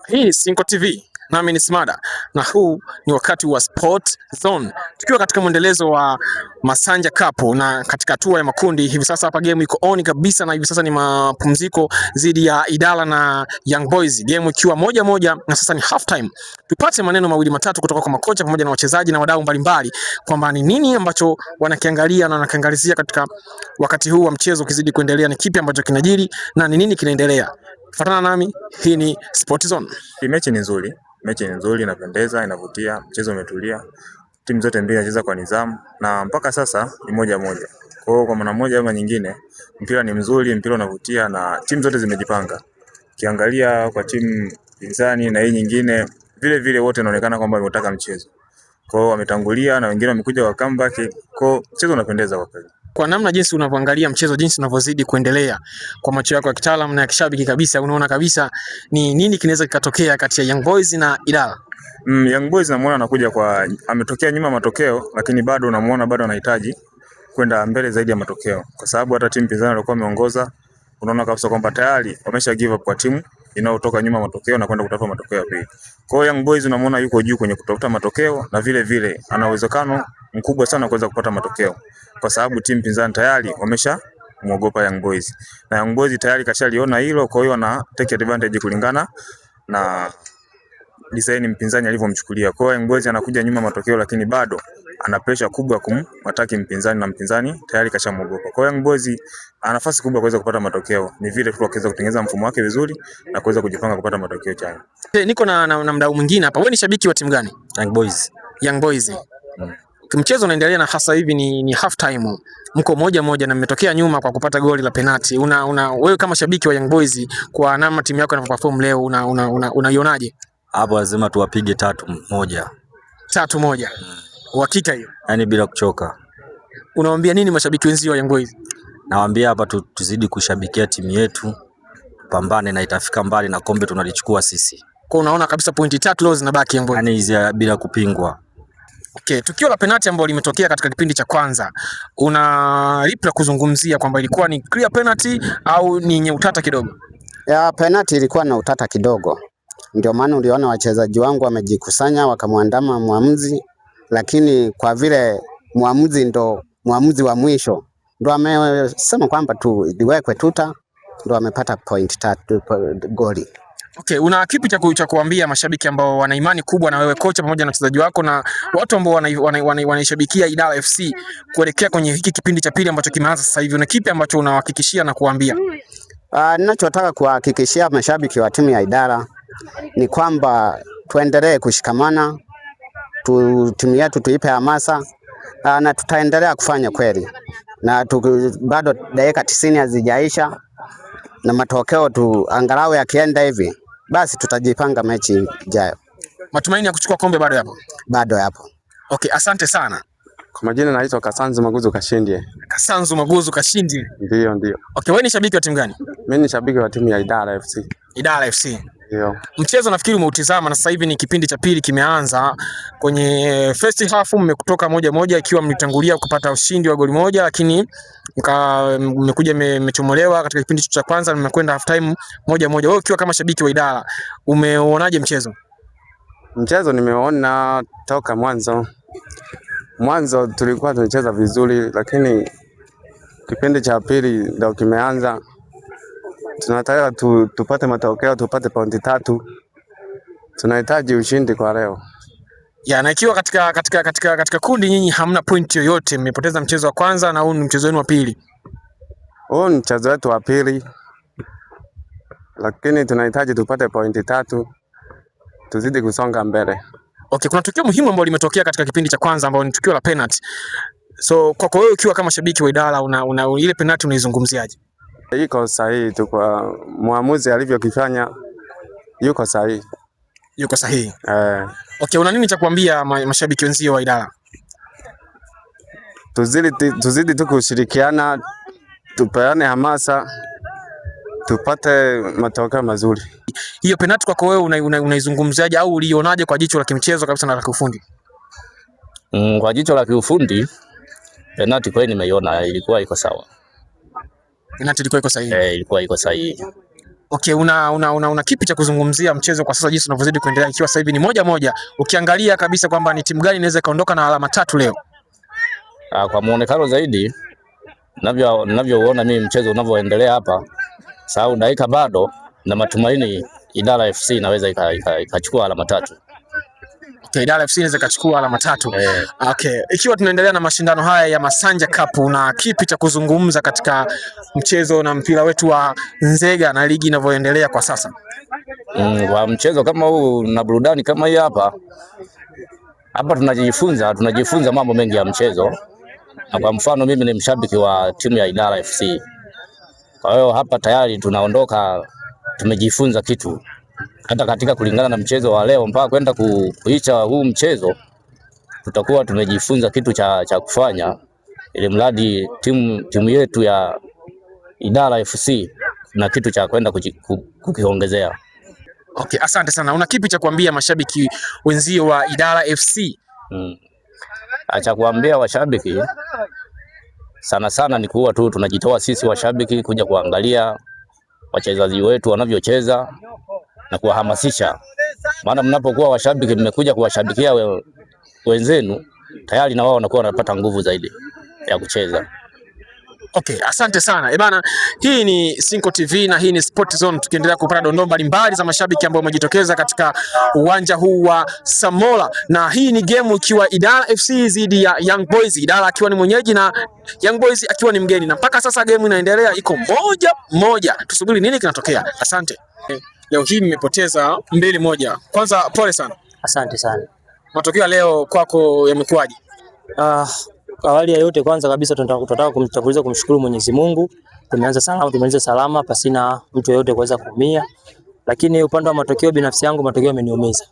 Hii ni Sinko TV, nami ni Smada, na huu ni wakati wa Sport Zone, tukiwa katika mwendelezo wa Masanja Cup na katika hatua ya makundi. Hivi sasa hapa game iko on kabisa, na hivi sasa ni mapumziko dhidi ya Idala na Young Boys, game ikiwa 1-1 na sasa ni half time. Tupate maneno mawili matatu kutoka kwa makocha pamoja na wachezaji na wadau mbalimbali kwamba ni nini ambacho wanakiangalia na wanakiangalizia katika wakati huu wa mchezo ukizidi kuendelea, ni kipi ambacho kinajiri na ni nini kinaendelea. Fuatana nami, hii ni Sport Zone. Mechi ni nzuri, inapendeza, inavutia, mchezo umetulia. Timu zote mbili zinacheza kwa nidhamu na mpaka sasa ni 1-1. Kwa hiyo kwa maana moja ama nyingine, mpira ni mzuri, mpira unavutia na timu zote zimejipanga. Kiangalia kwa timu pinzani na hii nyingine, vile vile wote wanaonekana kwamba wanataka mchezo. Kwa hiyo wametangulia na wengine wamekuja wa comeback. Kwa hiyo mchezo unapendeza kwa kweli. Kwa namna jinsi unavyoangalia mchezo, jinsi unavyozidi kuendelea, kwa macho yako ya kitaalamu na ya kishabiki kabisa, unaona kabisa ni nini kinaweza kikatokea kati ya Young Boys na Idala? Young Boys namuona anakuja kwa ametokea nyuma matokeo, lakini bado namuona bado anahitaji kwenda mbele zaidi ya matokeo, kwa sababu hata timu pinzani walikuwa wameongoza, unaona kabisa kwamba tayari wamesha give up kwa timu inayotoka nyuma matokeo na kwenda kutafuta matokeo ya pili. Kwa hiyo Young Boys unamuona yuko juu kwenye kutafuta matokeo, na vile vile ana uwezekano mkubwa sana kuweza kupata matokeo, kwa sababu timu pinzani tayari wamesha muogopa Young Boys, na Young Boys tayari kashaliona hilo. Kwa hiyo ana take advantage kulingana na design mpinzani alivyomchukulia. Kwa hiyo Young Boys anakuja nyuma matokeo, lakini bado ana pressure kubwa kumataki mpinzani, na mpinzani tayari kashamuogopa. Kwa hiyo Young Boys ana nafasi kubwa kuweza kupata matokeo, ni vile tu akaweza kutengeneza mfumo wake vizuri na kuweza kujipanga kupata matokeo chanya. Niko na mdau mwingine hapa. Wewe ni shabiki wa timu gani? Young Boys. Young Boys. Mchezo unaendelea na hasa hivi ni half time. Mko 1-1 na mmetokea nyuma kwa kupata goli la penalti. Wewe kama shabiki wa Young Boys, kwa namna timu yako inavyoperform leo, unaionaje? Hapo lazima tuwapige 3-1. 3-1. Uhakika hiyo? Yaani bila kuchoka. Unawaambia nini mashabiki wenzio wa Young Boys? Nawaambia hapa tuzidi kushabikia timu yetu, pambane na itafika mbali na kombe tunalichukua sisi. Kwa unaona kabisa pointi 3 leo zinabaki Young Boys. Yaani hizi bila kupingwa. Okay, tukio la penalti ambalo limetokea katika kipindi cha kwanza, una lipi la kuzungumzia, kwamba ilikuwa ni clear penalty au ni yenye utata kidogo? Ya penalty ilikuwa na utata kidogo. Ndio maana uliona wachezaji wangu wamejikusanya wakamwandama muamuzi, lakini kwa vile muamuzi ndo muamuzi wa mwisho ndo amesema kwamba liwekwe tuta, ndo amepata point 3 goli. Okay, una kipi cha kuambia mashabiki ambao wana imani kubwa na wewe kocha pamoja na wachezaji wako na watu ambao wanaishabikia Idala FC kuelekea kwenye hiki kipindi cha pili ambacho kimeanza sasa hivi? Una kipi ambacho unawahakikishia na kuambia? Ninachotaka kuhakikishia mashabiki wa timu ya Idala ni kwamba tuendelee kushikamana, timu yetu tuipe hamasa, na tutaendelea kufanya kweli, na bado dakika 90 hazijaisha, na matokeo angalau yakienda hivi, basi tutajipanga mechi ijayo. Matumaini ya kuchukua kombe bado yapo? Bado yapo. Okay, asante sana. Kwa majina naitwa Kasanzu Maguzu Kashindie. Kasanzu Maguzu Kashindie. Ndio. Okay, wewe ni shabiki wa timu gani? Mimi ni shabiki wa timu ya Idala FC. Idala FC. Ndio. Mchezo nafikiri umeutizama, na sasa hivi ni kipindi cha pili kimeanza. Kwenye first half mmekutoka 1-1 ikiwa mlitangulia kupata ushindi wa goli moja, lakini mmekuja mmechomolewa katika kipindi cha kwanza, mmekwenda half time 1-1. Wewe ukiwa kama shabiki wa Idala, umeonaje mchezo? Mchezo nimeona toka mwanzo tulikuwa tunacheza vizuri, lakini kipindi cha pili ndio kimeanza. Tunataka tupate matokeo, tupate pointi 3. Tunahitaji ushindi kwa leo. Ya, na ikiwa katika kundi nyinyi hamna point yoyote, mmepoteza mchezo wa kwanza na huu ni mchezo wenu wa pili. Huu ni mchezo wetu wa pili, lakini tunahitaji tupate pointi 3 tuzidi kusonga mbele. Okay, kuna tukio muhimu ambalo limetokea katika kipindi cha kwanza ambalo ni tukio la penalty. So kwa wewe ukiwa kama shabiki wa Idala, ile penalty unaizungumziaje? Iko sahihi tu, kwa muamuzi alivyokifanya yuko sahihi. Yuko sahihi. Okay, una nini cha kuambia mashabiki wenzio wa Idala? Tuzidi tu kushirikiana, tupeane hamasa, tupate matokeo mazuri. Hiyo penalty kwako wewe unaizungumziaje au ulionaje kwa jicho la kimchezo kabisa na la kiufundi? Kwa jicho la kiufundi penalty kweli nimeiona ilikuwa iko sawa. Penalty ilikuwa iko sahihi. Ilikuwa iko sahihi. Okay, una kipi cha kuzungumzia mchezo kwa sasa jinsi unavyozidi kuendelea ikiwa sasa hivi ni 1-1, ukiangalia kabisa kwamba ni timu gani inaweza kaondoka na alama 3 leo? Kwa muonekano zaidi ninavyoona mimi mchezo unavyoendelea hapa, sababu dakika bado na matumaini Idara FC inaweza ikachukua alama 3. Okay, Idara FC inaweza ikachukua alama 3. Okay, ikiwa tunaendelea na mashindano haya ya Masanja Cup, na kipi cha kuzungumza katika mchezo na mpira wetu wa Nzega na ligi inavyoendelea kwa sasa? Kwa mchezo kama huu na burudani kama hii hapa tunajifunza mambo mengi ya mchezo. Na kwa mfano mimi ni mshabiki wa timu ya Idara FC. Kwa hiyo hapa tayari tunaondoka tumejifunza kitu. Hata katika kulingana na mchezo wa leo mpaka kwenda kuicha huu mchezo tutakuwa tumejifunza kitu cha kufanya ili mradi timu yetu ya Idara FC na kitu cha kwenda kukiongezea. Okay, asante sana. Una kipi cha kuambia mashabiki wenzio wa Idara FC? Acha kuambia washabiki sana ni kuwa tu tunajitoa sisi washabiki kuja kuangalia wachezaji wetu wanavyocheza na kuwahamasisha. Maana mnapokuwa washabiki mmekuja kuwashabikia wenzenu, tayari na wao wanakuwa wanapata nguvu zaidi ya kucheza. Okay, asante sana. Bana, hii ni Sinco TV na hii ni Sport Zone, tukiendelea kupata dondoo mbalimbali za mashabiki ambao wamejitokeza katika uwanja huu wa Samola, na hii ni game ikiwa Idara FC dhidi ya Young Boys, Idara akiwa ni mwenyeji na Young Boys akiwa ni mgeni, na mpaka sasa game inaendelea, iko 1-1. Tusubiri nini kinatokea. Asante. Leo hii mmepoteza 2-1. Kwanza pole sana. Asante sana. Matokeo leo kwako yamekuwaje? Awali ya yote kwanza kabisa tunataka kumshukuru Mwenyezi Mungu. Tumeanza salama, tumemaliza salama pasina mtu yeyote kuweza kuumia. Lakini upande wa matokeo binafsi yangu matokeo yameniumiza.